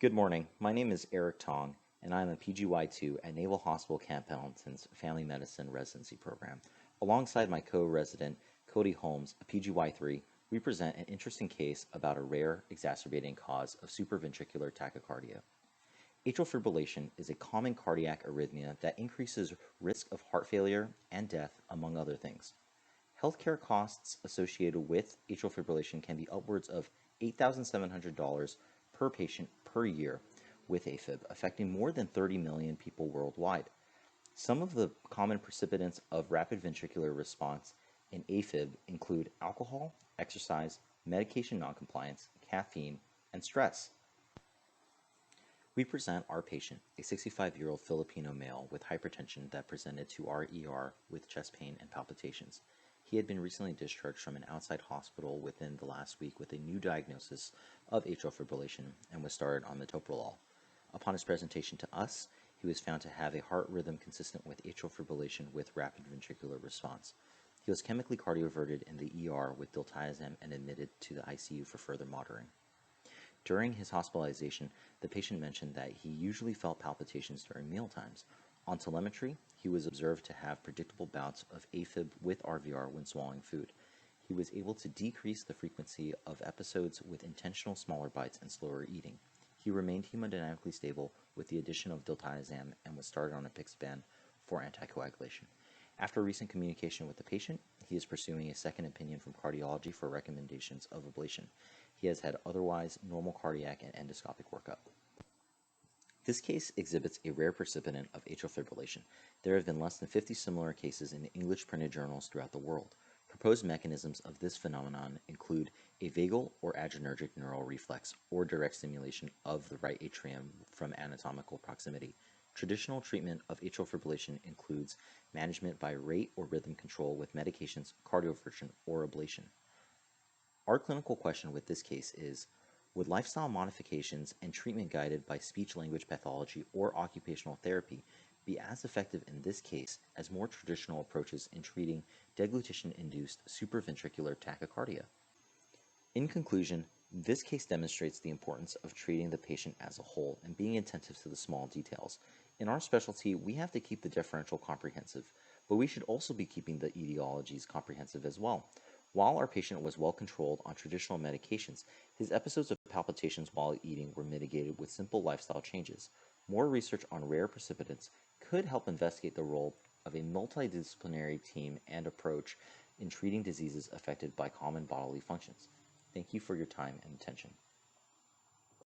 Good morning. My name is Eric Tong, and I'm a PGY2 at Naval Hospital Camp Pendleton's Family Medicine Residency Program. Alongside my co-resident, Cody Holmes, a PGY3, we present an interesting case about a rare exacerbating cause of supraventricular tachycardia. Atrial fibrillation is a common cardiac arrhythmia that increases risk of heart failure and death, among other things. Healthcare costs associated with atrial fibrillation can be upwards of $8,700 per patient per year with AFib, affecting more than 30 million people worldwide. Some of the common precipitants of rapid ventricular response in AFib include alcohol, exercise, medication noncompliance, caffeine, and stress. We present our patient, a 65-year-old Filipino male with hypertension that presented to our ER with chest pain and palpitations. He had been recently discharged from an outside hospital within the last week with a new diagnosis of atrial fibrillation and was started on metoprolol. Upon his presentation to us, he was found to have a heart rhythm consistent with atrial fibrillation with rapid ventricular response. He was chemically cardioverted in the ER with diltiazem and admitted to the ICU for further monitoring. During his hospitalization, the patient mentioned that he usually felt palpitations during mealtimes. On telemetry, he was observed to have predictable bouts of AFib with RVR when swallowing food. He was able to decrease the frequency of episodes with intentional smaller bites and slower eating. He remained hemodynamically stable with the addition of diltiazem and was started on apixaban for anticoagulation. After recent communication with the patient, he is pursuing a second opinion from cardiology for recommendations of ablation. He has had otherwise normal cardiac and endoscopic workup. This case exhibits a rare precipitant of atrial fibrillation. There have been less than 50 similar cases in English printed journals throughout the world. Proposed mechanisms of this phenomenon include a vagal or adrenergic neural reflex or direct stimulation of the right atrium from anatomical proximity. Traditional treatment of atrial fibrillation includes management by rate or rhythm control with medications, cardioversion, or ablation. Our clinical question with this case is, would lifestyle modifications and treatment guided by speech-language pathology or occupational therapy be as effective in this case as more traditional approaches in treating deglutition-induced supraventricular tachycardia? In conclusion, this case demonstrates the importance of treating the patient as a whole and being attentive to the small details. In our specialty, we have to keep the differential comprehensive, but we should also be keeping the etiologies comprehensive as well. While our patient was well controlled on traditional medications, his episodes of palpitations while eating were mitigated with simple lifestyle changes. More research on rare precipitants could help investigate the role of a multidisciplinary team and approach in treating diseases affected by common bodily functions. Thank you for your time and attention.